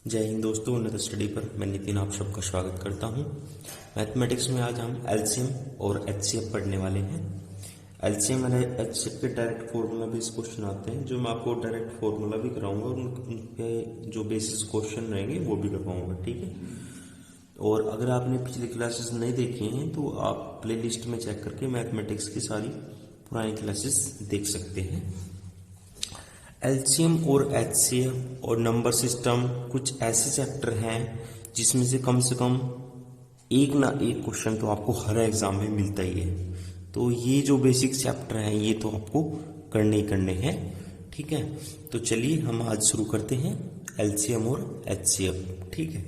जय हिंद दोस्तों, उन्नत स्टडी पर मैं नितिन आप सबका स्वागत करता हूं। मैथमेटिक्स में आज हम एलसीएम और एचसीएफ पढ़ने वाले हैं। एलसीएम और एचसीएफ के डायरेक्ट फॉर्मूला बेस्ड क्वेश्चन आते हैं, जो मैं आपको डायरेक्ट फॉर्मूला भी कराऊंगा और उनके जो बेसिस क्वेश्चन रहेंगे वो भी करवाऊंगा, ठीक है। और अगर आपने पिछली क्लासेस नहीं देखी हैं तो आप प्ले लिस्ट में चेक करके मैथमेटिक्स की सारी पुरानी क्लासेस देख सकते हैं। एलसीएम और एचसीएफ और नंबर सिस्टम कुछ ऐसे चैप्टर हैं जिसमें से कम एक ना एक क्वेश्चन तो आपको हर एग्जाम में मिलता ही है। तो ये जो बेसिक चैप्टर हैं ये तो आपको करने ही करने हैं, ठीक है। तो चलिए हम आज शुरू करते हैं एलसीएम और एचसीएफ, ठीक है।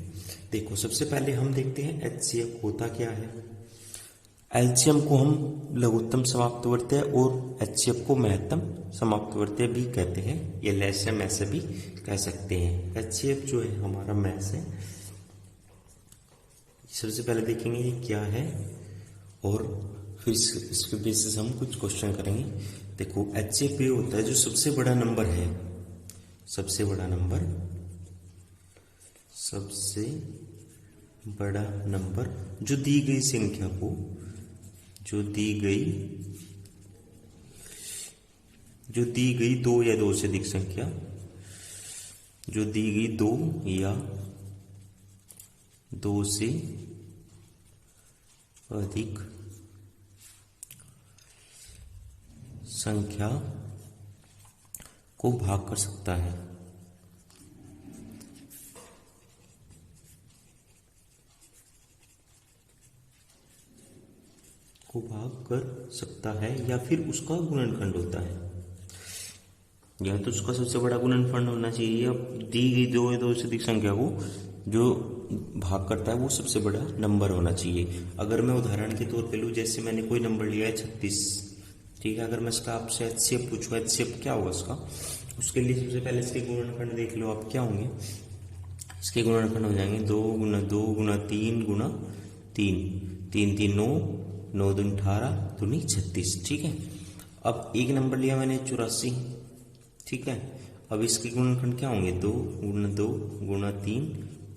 देखो, सबसे पहले हम देखते हैं एचसीएफ होता क्या है। एलसीएम को हम लघुत्तम समाप्तवर्तीय और एचसीएफ को महत्तम समाप्तवर्तीय भी कहते हैं, या लैसम ऐसे भी कह सकते हैं। एचसीएफ जो है हमारा मैथ है। सबसे पहले देखेंगे ये क्या है और फिर इसके बेसिस हम कुछ क्वेश्चन करेंगे। देखो, एचसीएफ ये होता है जो सबसे बड़ा नंबर है, सबसे बड़ा नंबर जो दी गई संख्या को, जो दी गई दो या दो से अधिक संख्या, जो दी गई दो या दो से अधिक संख्या को भाग कर सकता है। या फिर उसका गुणनखंड होता है, या तो उसका सबसे बड़ा गुणनखंड होना चाहिए, या दी गई दो या दो से अधिक संख्या को जो भाग करता है वो सबसे बड़ा नंबर होना चाहिए। अगर मैं उदाहरण के तौर पे लूँ, जैसे मैंने कोई नंबर लिया है 36, ठीक है। अगर मैं इसका आपसे एचसीएफ पूछूं, एचसीएफ क्या होगा इसका, उसके लिए सबसे पहले इसके गुणनखंड देख लो आप क्या होंगे। इसके गुणनखंड हो जाएंगे 2 गुना 2 गुना 3 गुना 3, 3 3 9, 9 दूनी 18 दूनी 36, ठीक है। अब एक नंबर लिया मैंने 84, ठीक है। अब इसके गुणनखंड क्या होंगे, 2 गुना 3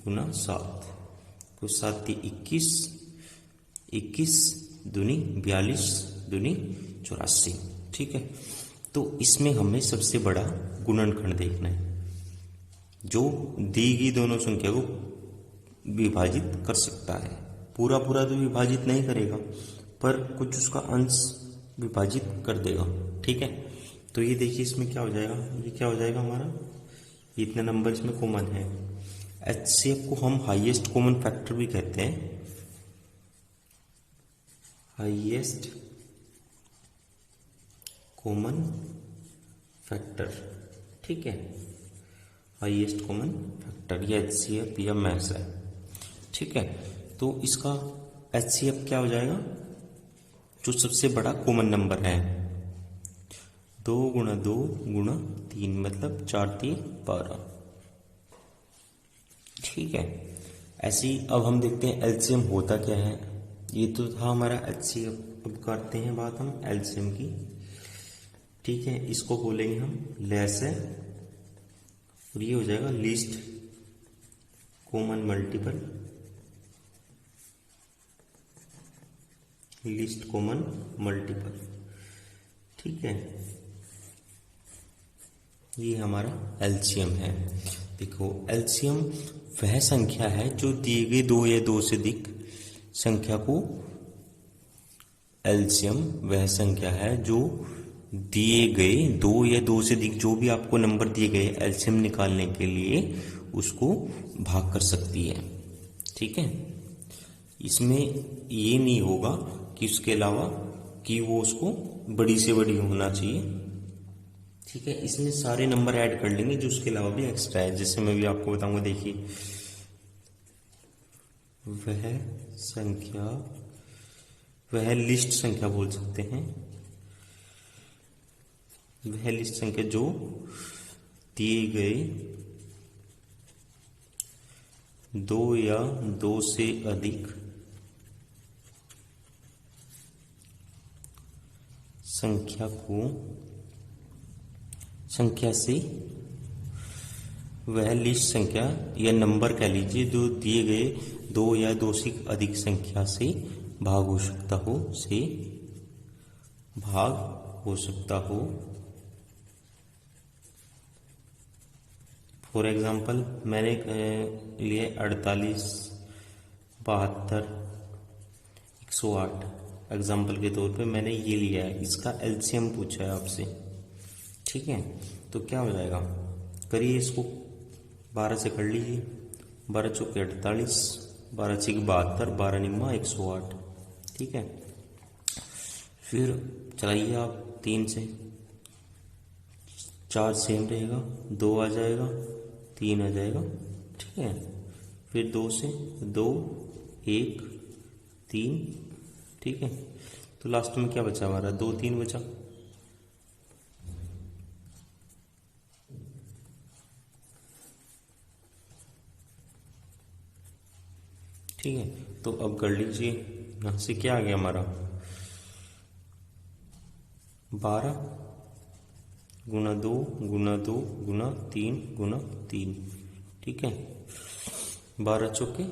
गुना 7, तो 7 21, 21 दूनी 42 दूनी 84, ठीक है। तो इसमें हमें सबसे बड़ा गुणनखंड देखना है जो दी गई दोनों संख्या को विभाजित कर सकता है। पूरा तो विभाजित नहीं करेगा, पर कुछ उसका अंश विभाजित कर देगा, ठीक है। तो ये देखिए इसमें क्या हो जाएगा, ये क्या हो जाएगा हमारा, इतने नंबर इसमें कॉमन है। एचसीएफ को हम हाईएस्ट कॉमन फैक्टर भी कहते हैं, हाईएस्ट कॉमन फैक्टर, ठीक है। हाईएस्ट कॉमन फैक्टर या एचसीएफ या मैथ्स है, ठीक है। तो इसका एचसीएफ क्या हो जाएगा, जो सबसे बड़ा कॉमन नंबर है, 2 गुना 2 गुना 3 मतलब 4 3 12, ठीक है। ऐसे ही अब हम देखते हैं एलसीएम होता क्या है। ये तो था हमारा एचसीएफ, अब करते हैं बात हम एलसीएम की, ठीक है। इसको बोलेंगे हम लैसम, और ये हो जाएगा least common multiple, least common multiple, ठीक है। ये हमारा एलसीएम है। देखो, एलसीएम वह संख्या है जो दिए गए दो या दो से अधिक संख्या को, एलसीएम वह संख्या है जो दिए गए दो या दो से अधिक जो भी आपको नंबर दिए गए एलसीएम निकालने के लिए उसको भाग कर सकती है, ठीक है। इसमें ये नहीं होगा कि उसके अलावा कि वो उसको बड़ी से बड़ी होना चाहिए, ठीक है। इसमें सारे नंबर ऐड कर लेंगे जो उसके अलावा भी एक्स्ट्रा है, जैसे मैं भी आपको बताऊंगा। देखिए, वह लिस्ट संख्या बोल सकते हैं, वह लिस्ट संख्या जो दिए गए दो या दो से अधिक संख्या से वह लिस्ट संख्या या नंबर कह लीजिए जो दिए गए दो या दो से अधिक संख्या से भाग हो सकता हो, से भाग हो सकता हो। फॉर एग्जाम्पल मैंने लिए 48, 72, 108 एग्जाम्पल के तौर पे मैंने ये लिया है, इसका एलसीएम पूछा है आपसे, ठीक है। तो क्या हो जाएगा, करिए इसको 12 से कर लीजिए, 12 चौके 48, 12 छीक 72, 12 निम्मा 108, ठीक है। फिर चलाइए आप 3 से, 4 सेम रहेगा, 2 आ जाएगा, 3 आ जाएगा, ठीक है। फिर 2 से 2, 1, 3, ठीक है। तो लास्ट में क्या बचा हमारा, 2, 3 बचा, ठीक है। तो अब कर लीजिए, यहां से क्या आ गया हमारा 12 गुना 2 गुना 2 गुना 3 गुना 3, ठीक है। 12 चौके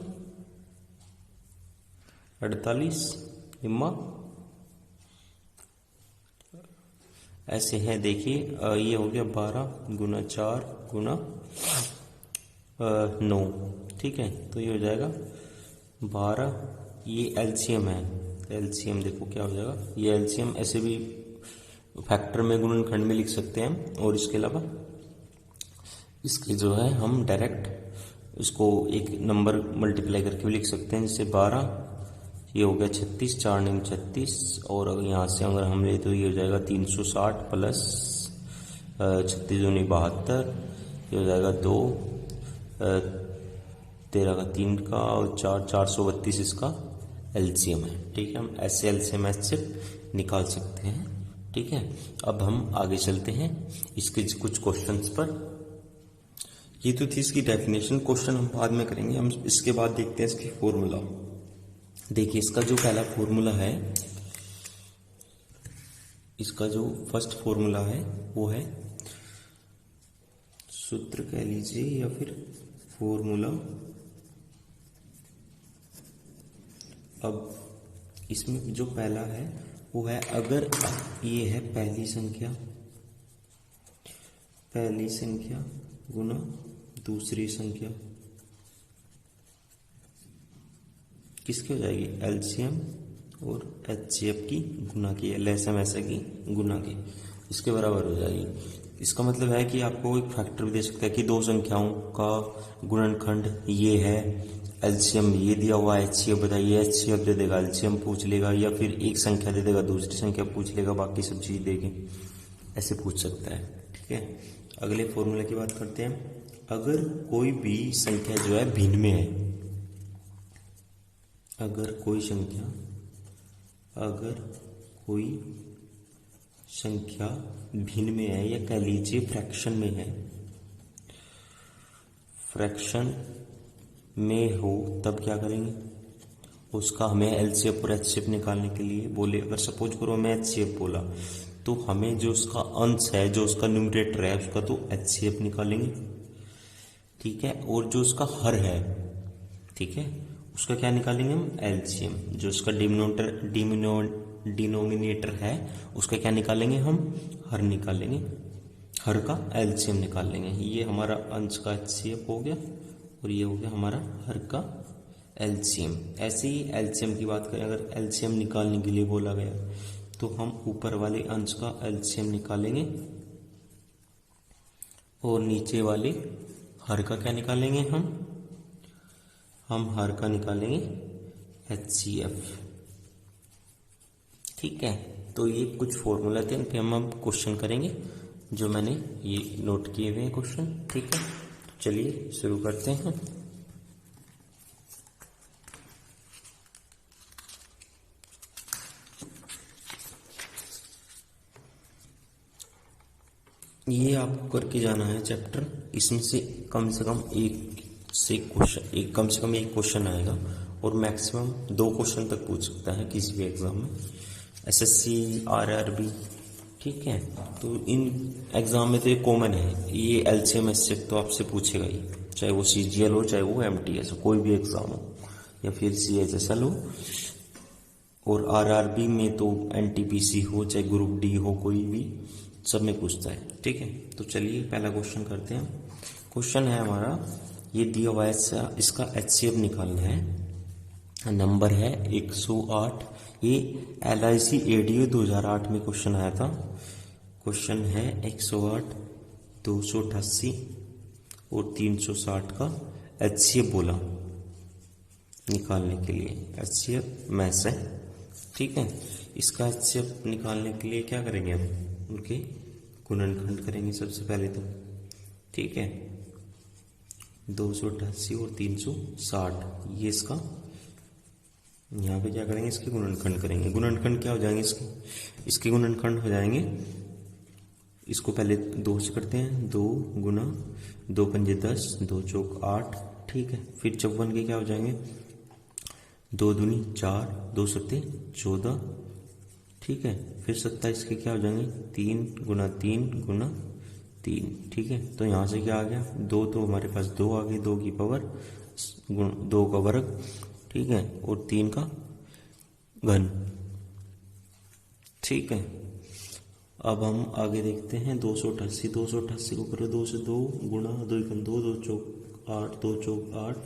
48 इम्मा ऐसे है, देखिए ये हो गया 12 गुना 4 गुना 9, ठीक है। तो ये हो जाएगा 12, ये एलसीएम है, एलसीएम देखो क्या हो जाएगा, ये एलसीएम ऐसे भी फैक्टर में गुणनखंड में लिख सकते हैं, और इसके अलावा इसके जो है हम डायरेक्ट इसको एक नंबर मल्टीप्लाई करके भी लिख सकते हैं, जैसे 12 ये हो गया 36, 4 9 36, और अगर यहाँ से अगर हम ले तो ये हो जाएगा 360 प्लस 36 दूनी 72, ये हो जाएगा 2 13 का 3 का और 4 432 इसका एलसीएम है, ठीक है। हम ऐसे एलसीएम ऐसे निकाल सकते हैं, ठीक है। अब हम आगे चलते हैं इसके कुछ क्वेश्चंस पर। ये तो थी इसकी डेफिनेशन, क्वेश्चन हम बाद में करेंगे। हम इसके बाद देखते हैं इसकी फॉर्मूला। देखिए इसका जो पहला फॉर्मूला है, इसका जो फर्स्ट फॉर्मूला है वो है, सूत्र कह लीजिए या फिर फॉर्मूला। अब इसमें जो पहला है वो है, अगर ये है पहली संख्या गुना दूसरी संख्या, किसकी हो जाएगी, एलसीएम और एचसीएफ की गुना की, एलएसएम ऐसा की गुना की, इसके बराबर हो जाएगी। इसका मतलब है कि आपको एक फैक्टर भी दे सकता है कि दो संख्याओं का गुणनखंड ये है, एलसीएम ये दिया हुआ है, एचसीएफ बताइए, एचसीएफ दे देगा, एलसीएम पूछ लेगा, या फिर एक संख्या दे देगा दूसरी संख्या पूछ लेगा, बाकी सब चीज देके ऐसे पूछ सकता है, ठीक है। अगले फॉर्मूले की बात करते हैं। अगर कोई भी संख्या जो है भिन्न में है, अगर कोई संख्या भिन्न में है, या कह लीजिए फ्रैक्शन में है, फ्रैक्शन में हो, तब क्या करेंगे, उसका हमें एलसीएफ और एचसीएफ निकालने के लिए बोले। अगर सपोज करो मैं एचसीएफ बोला, तो हमें जो उसका अंश है, जो उसका न्यूमरेटर है, उसका तो एचसीएफ निकालेंगे, ठीक है। और जो उसका हर है, ठीक है, उसका क्या निकालेंगे हम, एलसीएम। जो उसका डिनोमिनेटर है उसका क्या निकालेंगे हम, हर निकालेंगे, हर का एलसीएम निकाल लेंगे। ये हमारा अंश का एचसीएफ हो गया, और ये हो गया हमारा हर का एलसीएम। ऐसे ही एलसीएम की बात करें, अगर एलसीएम निकालने के लिए बोला गया तो हम ऊपर वाले अंश का एलसीएम निकालेंगे, और नीचे वाले हर का क्या निकालेंगे हम हर का निकालेंगे एचसीएफ, ठीक है। तो ये कुछ फॉर्मूला थे, इन पे हम क्वेश्चन करेंगे जो मैंने ये नोट किए हुए हैं क्वेश्चन, ठीक है। चलिए शुरू करते हैं। ये आपको करके जाना है चैप्टर, इसमें से कम एक क्वेश्चन आएगा, और मैक्सिमम 2 क्वेश्चन तक पूछ सकता है किसी भी एग्जाम में, एसएससी, आरआरबी, ठीक है। तो इन एग्जाम में तो ये कॉमन है, ये एलसीएम एचसीएफ तो आपसे पूछेगा ही, चाहे वो सीजीएल हो चाहे वो एमटीएस हो, कोई भी एग्जाम हो, या फिर सीएचएसएल हो, और आरआरबी में तो एनटीपीसी हो चाहे ग्रुप डी हो, कोई भी सब में पूछता है। ठीक है, तो चलिए पहला क्वेश्चन करते हैं। क्वेश्चन है हमारा, ये दिया हुआ है, इसका एचसीएफ निकालना है। नंबर है 108। ये LIC ADO 2008 में क्वेश्चन आया था। क्वेश्चन है 108, 288 और 360 का एचसीएफ बोला निकालने के लिए। एचसीएफ मैथ्स है, ठीक है। इसका एचसीएफ निकालने के लिए क्या करेंगे हम, उनके गुणनखंड करेंगे सबसे पहले तो। ठीक है, 288 और 360, ये इसका यहाँ पे क्या करेंगे, इसके गुणनखंड करेंगे। गुणनखंड क्या हो जाएंगे इसके गुणनखंड हो जाएंगे, इसको पहले 2 से करते हैं, 2 गुना 2 पंजे 10, 2 चौक 8। ठीक है, फिर 54 के क्या हो जाएंगे, 2 दूनी 4, 2 सत्ते 14। ठीक है, फिर 27 के क्या हो जाएंगे, 3 गुना 3 गुना 3। ठीक है, तो यहाँ से क्या आ गया, 2 तो हमारे पास 2 आ गए, 2 की पावर 2 का वर्ग। ठीक है, और 3 का घन। ठीक है, अब हम आगे देखते हैं 288 को करो 2 से 2 गुना 2 एकम 2, 2 चौक 8, 2 चौक 8।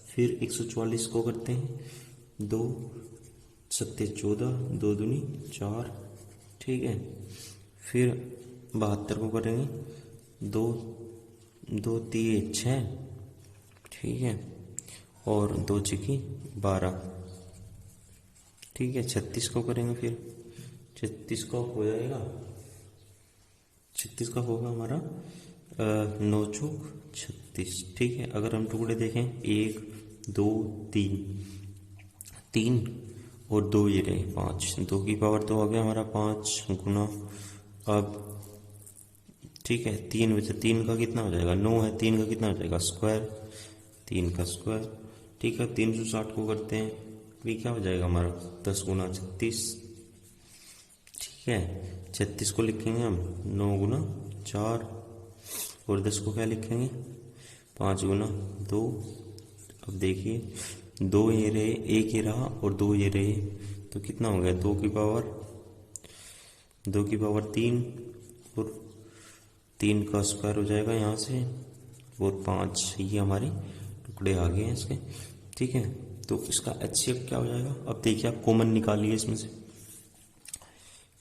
फिर 144 को करते हैं, 2 सत्ते 14, 2 दूनी 4। ठीक है, फिर 72 को करेंगे, 2 2 3 6। ठीक है, और 2 छिकी 12। ठीक है, 36 को करेंगे, फिर 36 का हो जाएगा, 36 का होगा हमारा 9 चौक 36। ठीक है, अगर हम टुकड़े देखें 1 2 3 और 2 ये रहे 5, 2 की पावर 2 आ गया हमारा 5 गुना। अब ठीक है, 3 बचा, 3 का कितना हो जाएगा, 9 है, 3 का कितना हो जाएगा स्क्वायर, 3 का स्क्वायर। ठीक है, 360 को करते हैं, भी क्या हो जाएगा हमारा 10 गुना 36। ठीक है, 36 को लिखेंगे हम 9 गुना 4, और 10 को क्या लिखेंगे 5 गुना 2। अब देखिए 2 ये रहे, 1 ये रहा और 2 ये रहे, तो कितना हो गया 2 की पावर 3, और 3 का स्क्वायर हो जाएगा यहाँ से, और 5 ये हमारे टुकड़े आ गए हैं इसके। ठीक है, तो इसका एचसीएफ क्या हो जाएगा। अब देखिए आप कॉमन निकालिए इसमें से,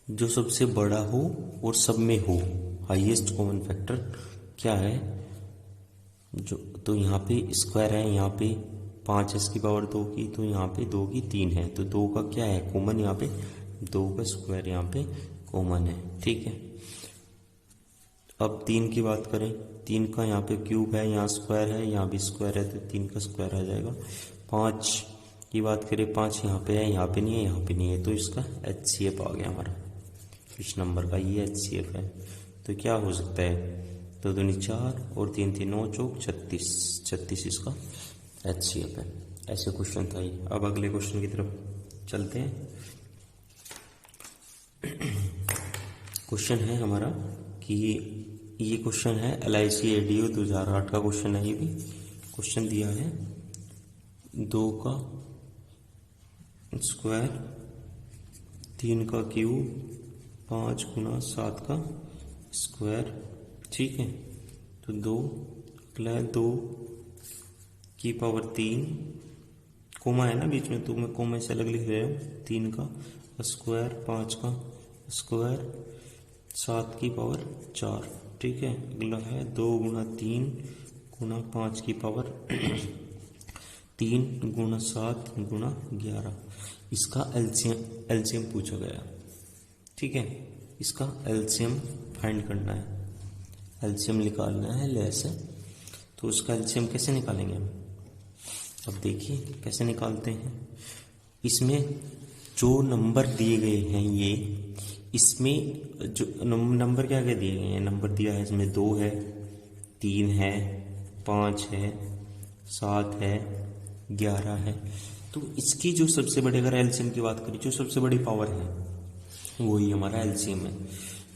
जो सबसे बड़ा हो और सब में हो, हाईएस्ट कॉमन फैक्टर क्या है, जो तो यहाँ पे स्क्वायर है, यहाँ पे 5 इसकी पावर 2 की, तो यहाँ पे 2 की 3 है, तो 2 का क्या है कॉमन, यहाँ पे 2 का स्क्वायर यहाँ पे कॉमन है। ठीक है, अब 3 की बात करें, 3 का यहाँ पे क्यूब है, यहाँ स्क्वायर है, यहाँ भी स्क्वायर है, तो 3 का स्क्वायर आ जाएगा। 5 की बात करें, 5 यहाँ पे है, यहाँ पे नहीं है, यहाँ पे नहीं है, तो इसका एचसीएफ आ गया हमारा, इस नंबर का ये एचसीएफ है। तो क्या हो सकता है, 2 दूनी 4 और 3 3 9 चौक 36 इसका एचसीएफ है। ऐसे क्वेश्चन था ये। अब अगले क्वेश्चन की तरफ चलते हैं। क्वेश्चन है हमारा कि ये क्वेश्चन है LIC ADO 2008 का क्वेश्चन है। ये भी क्वेश्चन दिया है 2 का स्क्वायर, 3 का क्यूब, 5 गुना 7 का स्क्वायर। ठीक है, तो 2 की पावर 3, कोमा है ना बीच में, तो मैं कोमा से अलग लिख रहा हूँ। 3 का स्क्वायर, 5 का स्क्वायर, 7 की पावर 4। ठीक है, अगला है 2 गुना 3 गुना 5 की पावर 3 गुना 7 गुना 11। इसका एलसीएम पूछा गया। ठीक है, इसका एलसीएम फाइंड करना है, एलसीएम निकालना है लेस है। तो उसका एलसीएम कैसे निकालेंगे हम, अब देखिए कैसे निकालते हैं। इसमें जो नंबर दिए गए हैं, ये इसमें जो नंबर क्या क्या दिए गए हैं, नंबर दिया है इसमें 2 है, 3 है, 5 है, 7 है, 11 है। तो इसकी जो सबसे बड़ी, अगर एलसीएम की बात करें, जो सबसे बड़ी पावर है वही हमारा एलसीएम है।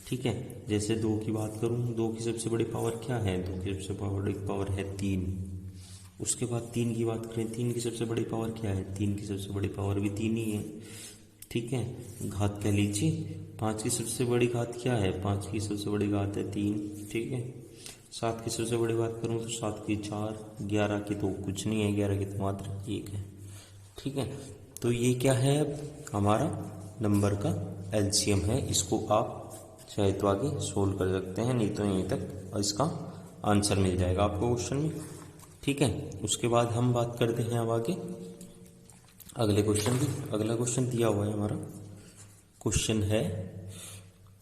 ठीक है। जैसे 2 की बात करूं, 2 की सबसे बड़ी पावर क्या है? 2 की सबसे बड़ी पावर है 3। उसके बाद 3 की बात करें, 3 की सबसे बड़ी पावर क्या है? 3 की सबसे बड़ी पावर भी 3 ही है। ठीक है, घात कह लीजिए। 5 की सबसे बड़ी घात क्या है? 5 की सबसे बड़ी घात है 3। ठीक है, 7 की सबसे बड़ी बात करूं तो 7 की 4, 11 की तो कुछ नहीं है, 11 की तो मात्र 1 है। ठीक है, तो ये क्या है? हमारा नंबर का एलसीएम है। इसको आप चाहे तो आगे सोल्व कर सकते हैं, नहीं तो यहीं तक और इसका आंसर मिल जाएगा आपको क्वेश्चन में। ठीक है, उसके बाद हम बात करते हैं अब आगे अगले क्वेश्चन की। अगला क्वेश्चन दिया हुआ है हमारा, क्वेश्चन है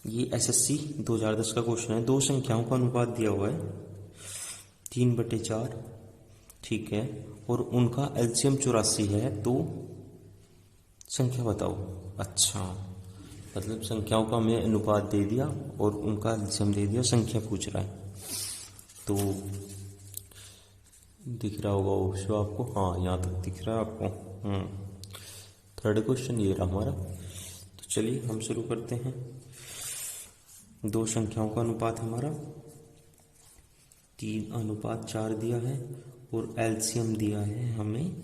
ये एसएससी 2010 का क्वेश्चन है। 2 संख्याओं का अनुपात दिया हुआ है 3/4। ठीक है, और उनका एलसीएम 84 है, तो संख्या बताओ। अच्छा, मतलब संख्याओं का हमें अनुपात दे दिया और उनका एलसीएम दे दिया, संख्या पूछ रहा है। तो दिख रहा होगा ऑप्शन आपको, हाँ यहाँ तक दिख रहा है आपको। थर्ड क्वेश्चन ये रहा हमारा। तो चलिए हम शुरू करते हैं। 2 संख्याओं का अनुपात हमारा 3/4 दिया है और एलसीएम दिया है हमें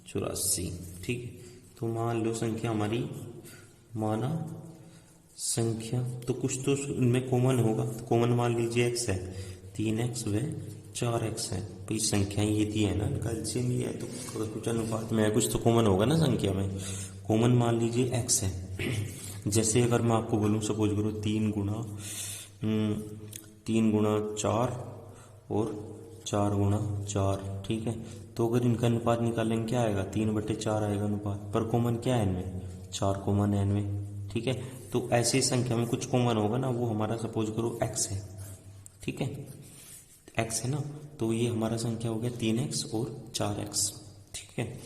84। ठीक है, तो मान लो संख्या हमारी, माना संख्या तो कुछ तो इनमें कॉमन होगा, तो कॉमन मान लीजिए x है, 3x व 4x है। भाई संख्या ये दी है ना, इनका एलसीएम ये है, तो अगर कुछ अनुपात में है कुछ तो कॉमन होगा ना संख्या में। कॉमन मान लीजिए x है। जैसे अगर मैं आपको बोलूँ, सपोज करो 3 गुणा 4 और 4 गुणा 4। ठीक है, तो अगर इनका अनुपात निकालेंगे क्या आएगा? 3/4 आएगा अनुपात, पर कॉमन क्या है इनमें? 4 कॉमन है इनमें। ठीक है, तो ऐसी संख्या में कुछ कॉमन होगा ना, वो हमारा सपोज करो x है। ठीक है, x है ना, तो ये हमारा संख्या हो गया 3x और 4x। ठीक है,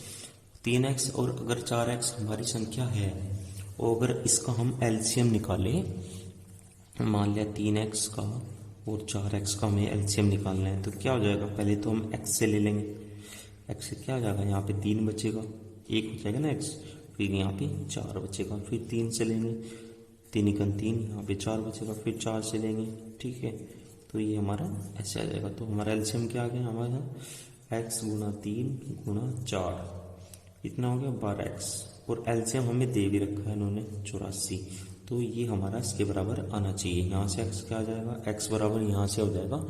3x और अगर 4x हमारी संख्या है, और अगर इसका हम एलसीएम निकालें, मान लिया 3x का और 4x का हमें एलसीएम निकालना है, तो क्या हो जाएगा? पहले तो हम x से ले लेंगे। x से क्या हो जाएगा? यहाँ पे 3 बचेगा, 1 हो जाएगा ना x, फिर यहाँ पे 4 बचेगा, फिर 3 से लेंगे, 3 × 3, यहाँ पे 4 बचेगा, फिर 4 से लेंगे। ठीक है, तो ये हमारा ऐसे आ जाएगा। तो हमारा एलसीएम क्या आ गया हमारा? x × 3 × 4, इतना हो गया 12x, और एलसीएम हमें दे भी रखा है इन्होंने 84, तो ये हमारा इसके बराबर आना चाहिए। यहाँ से x क्या आ जाएगा? x बराबर यहाँ से हो जाएगा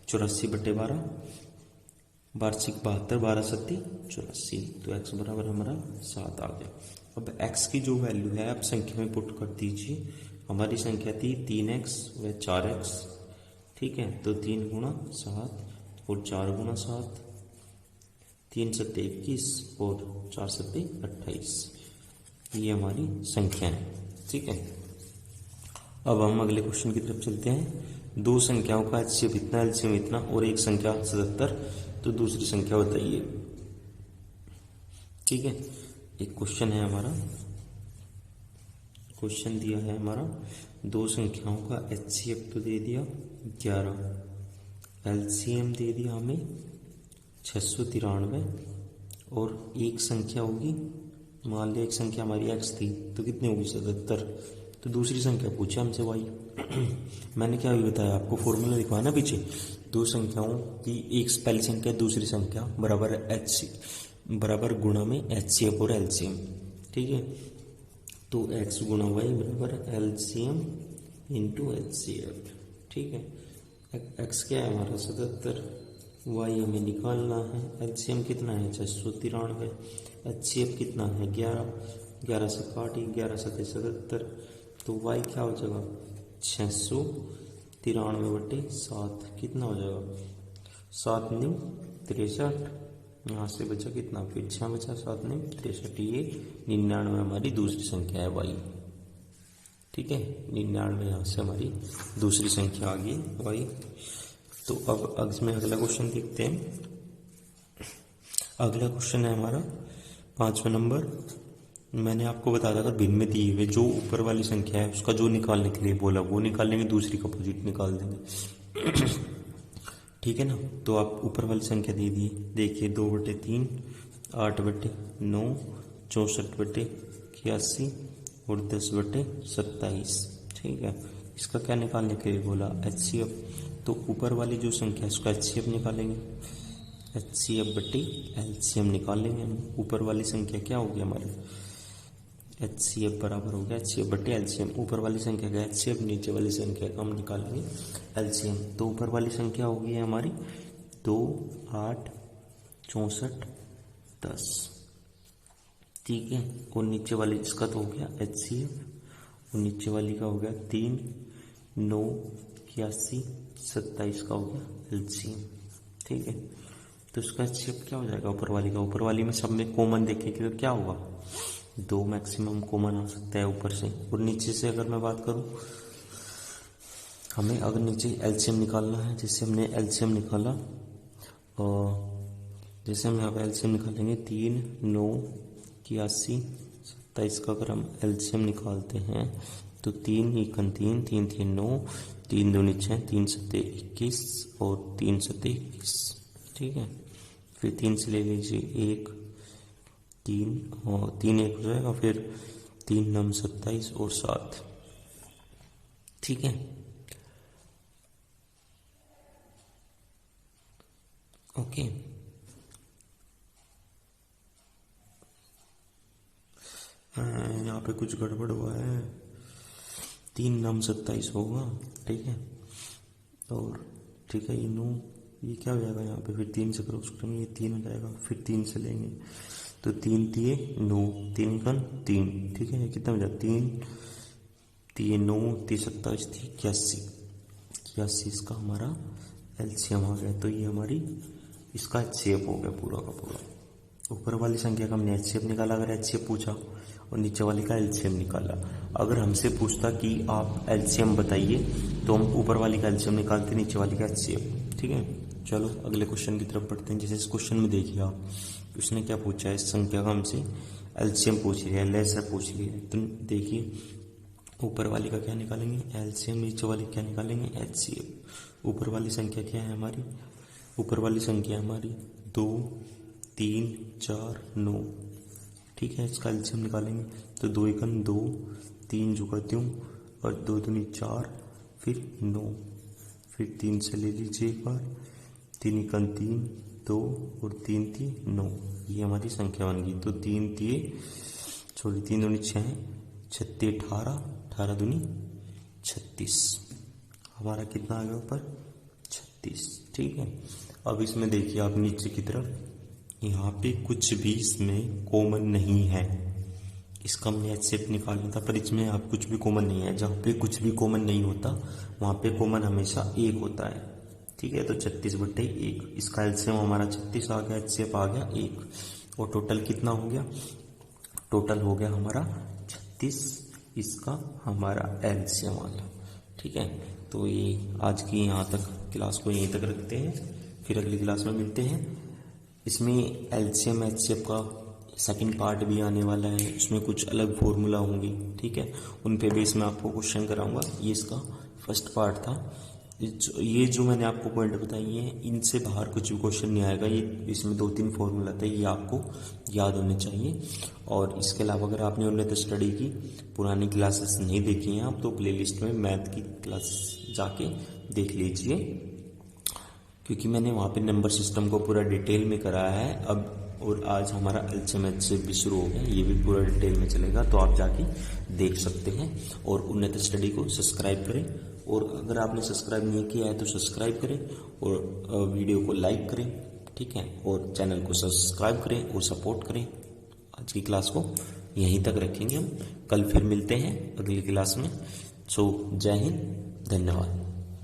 84/12, वार्षिक 72, 12 सत्ती 84, तो x बराबर हमारा 7 आ गया। अब x की जो वैल्यू है आप संख्या में पुट कर दीजिए। हमारी संख्या थी 3x व 4x। ठीक है, तो 3 × 7 और 4 × 7, 3 × 7 21 और 4 × 7 28, ये हमारी संख्या है। ठीक है, अब हम अगले क्वेश्चन की तरफ चलते हैं। 2 संख्याओं का एलसीएम इतना, एलसीएम इतना, और एक संख्या 77, तो दूसरी संख्या बताइए। ठीक है, एक क्वेश्चन है हमारा, क्वेश्चन दिया है हमारा 2 संख्याओं का एचसीएफ तो दे दिया 11, एलसीएम दे दिया हमें 693, और एक संख्या होगी, मान लिया एक संख्या हमारी x थी, तो कितनी होगी? 77, तो दूसरी संख्या पूछा हमसे y। मैंने क्या भी बताया आपको, फॉर्मूला लिखवाया ना पीछे, 2 संख्याओं की एक पहली संख्या दूसरी संख्या बराबर एच बराबर गुणा में एचसीएफ और एलसीएम। ठीक है, तो x × y बराबर एलसीएम × एचसीएफ। ठीक है, x क्या है हमारा? 77, y हमें निकालना है, एलसीएम कितना है? 693, एचसीएफ कितना है? 11, 11 से काटी, 11 × 7 77, तो y क्या हो जाएगा? 693/7, कितना हो जाएगा? 7 × 9 = 63, यहाँ से बचा कितना? फिर 6 बचा, 7 × 9 = 63, ये 99 हमारी दूसरी संख्या है y। ठीक है, 99 यहाँ से हमारी दूसरी संख्या आ गई y। तो अब इसमें अगला क्वेश्चन देखते हैं। अगला क्वेश्चन है हमारा 5वां नंबर। मैंने आपको बताया था अगर भिन्न में दिए हुए जो ऊपर वाली संख्या है उसका जो निकालने के लिए बोला वो निकालेंगे, दूसरी का अपोजिट निकाल देंगे। ठीक है ना, तो आप ऊपर वाली संख्या दे दिए, देखिए 2/3, 8/9, 64/81 और 10/27। ठीक है, इसका क्या निकालने के लिए बोला, HCF। तो ऊपर वाली जो संख्या है उसका HCF निकालेंगे, HCF बट्टी LCM निकाल लेंगे हम। ऊपर वाली संख्या क्या होगी हमारी, HCF बराबर हो गया HCF बट्टी LCM। ऊपर वाली संख्या का HCF, नीचे वाली संख्या का हम निकालेंगे LCM। तो ऊपर वाली संख्या होगी हमारी 2, 8, 64, 10, ठीक है। और नीचे वाली इसका तो हो गया HCF, और नीचे वाली का हो गया 3, 9, 81, 27 का हो गया LCM, ठीक है। तो इसका HCF क्या हो जाएगा ऊपर वाली का, ऊपर वाली में सब में कॉमन देखेंगे तो क्या होगा, 2 मैक्सिमम कॉमन आ सकता है ऊपर से। और नीचे से अगर मैं बात करूं, हमें अगर नीचे LCM निकालना है, जैसे हमने LCM निकाला, और जैसे हम यहाँ पे LCM निकालेंगे 3, 9, 81, 27 का अगर हम LCM निकालते हैं तो 3 एकन 3, 3 3 9, 3 2 6, 3 7 21 और 3 7 21, ठीक है। फिर 3 से ले लीजिए 1, 3 और 3 1 हो जाएगा, फिर 3 9 27 और 7, ठीक है। ओके, यहाँ पे कुछ गड़बड़ हुआ है, 3 9 27 होगा, ठीक है। और ठीक है, ये क्या हो जाएगा यहाँ पे, फिर 3 से क्रॉस करेंगे, ये 3 हो जाएगा, फिर 3 से लेंगे तो 3 3 9, 3 कन 3, ठीक है। कितना हो जाएगा, 3 3 9 3 27 81, 81 इसका हमारा LCM आ गया। तो ये हमारी इसका HCF हो गया पूरा का पूरा। ऊपर वाली संख्या का हमने HCF निकाला अगर HCF पूछा, और नीचे वाली का LCM निकाला। अगर हमसे पूछता कि आप LCM बताइए तो हम ऊपर वाली का LCM निकालते, नीचे वाली का HCF, ठीक है। चलो अगले क्वेश्चन की तरफ बढ़ते हैं। जैसे इस क्वेश्चन में देखिए आप, उसने क्या पूछा है, इस संख्या का हमसे LCM पूछ लिया है, लेसर पूछ लिया है। तो देखिए ऊपर वाली का क्या निकालेंगे LCM, नीचे वाली क्या निकालेंगे HCF। ऊपर वाली संख्या क्या है हमारी, ऊपर वाली संख्या हमारी 2 3 4 9, ठीक है। इसका LCM निकालेंगे तो 2 एकन 2, 3 जुगा 3 और 2 दूनी 4, फिर 9, फिर 3 से ले लीजिए एक बार, 3 एकन 3 2 और 3 3 9, ये हमारी संख्या बन गई। तो 3 दूनी 6, 36 18, 18 दूनी 36, हमारा कितना आ गया ऊपर 36, ठीक है। अब इसमें देखिए आप नीचे की तरफ, यहाँ पे कुछ भी इसमें कॉमन नहीं है, इसका हमने HCF निकालना था, पर इसमें आप कुछ भी कॉमन नहीं है। जहाँ पे कुछ भी कॉमन नहीं होता वहाँ पे कॉमन हमेशा 1 होता है, ठीक है। तो 36/1, इसका LCM हमारा 36 आ गया, HCF आ गया 1, और टोटल कितना हो गया, टोटल हो गया हमारा 36, इसका हमारा LCM आ गया, ठीक है। तो ये आज की यहाँ तक क्लास को यहीं तक रखते हैं, फिर अगली क्लास में मिलते हैं। इसमें LCM HCF का सेकंड पार्ट भी आने वाला है, उसमें कुछ अलग फॉर्मूला होंगी, ठीक है। उन पे बेस में आपको क्वेश्चन कराऊंगा। ये इसका फर्स्ट पार्ट था। ये जो मैंने आपको पॉइंट बताई हैं, इनसे बाहर कुछ भी क्वेश्चन नहीं आएगा। ये इसमें 2-3 फॉर्मूला थे, ये आपको याद होने चाहिए। और इसके अलावा अगर आपने उन्नत स्टडी की पुरानी क्लासेस नहीं देखी हैं आप, तो प्लेलिस्ट में मैथ की क्लासेस जाके देख लीजिए, क्योंकि मैंने वहाँ पे नंबर सिस्टम को पूरा डिटेल में कराया है अब। और आज हमारा LCM HCF भी शुरू हो गया, ये भी पूरा डिटेल में चलेगा, तो आप जाके देख सकते हैं। और उन्नत स्टडी को सब्सक्राइब करें, और अगर आपने सब्सक्राइब नहीं किया है तो सब्सक्राइब करें, और वीडियो को लाइक करें, ठीक है। और चैनल को सब्सक्राइब करें और सपोर्ट करें। आज की क्लास को यहीं तक रखेंगे हम, कल फिर मिलते हैं अगली क्लास में। सो जय हिंद, धन्यवाद।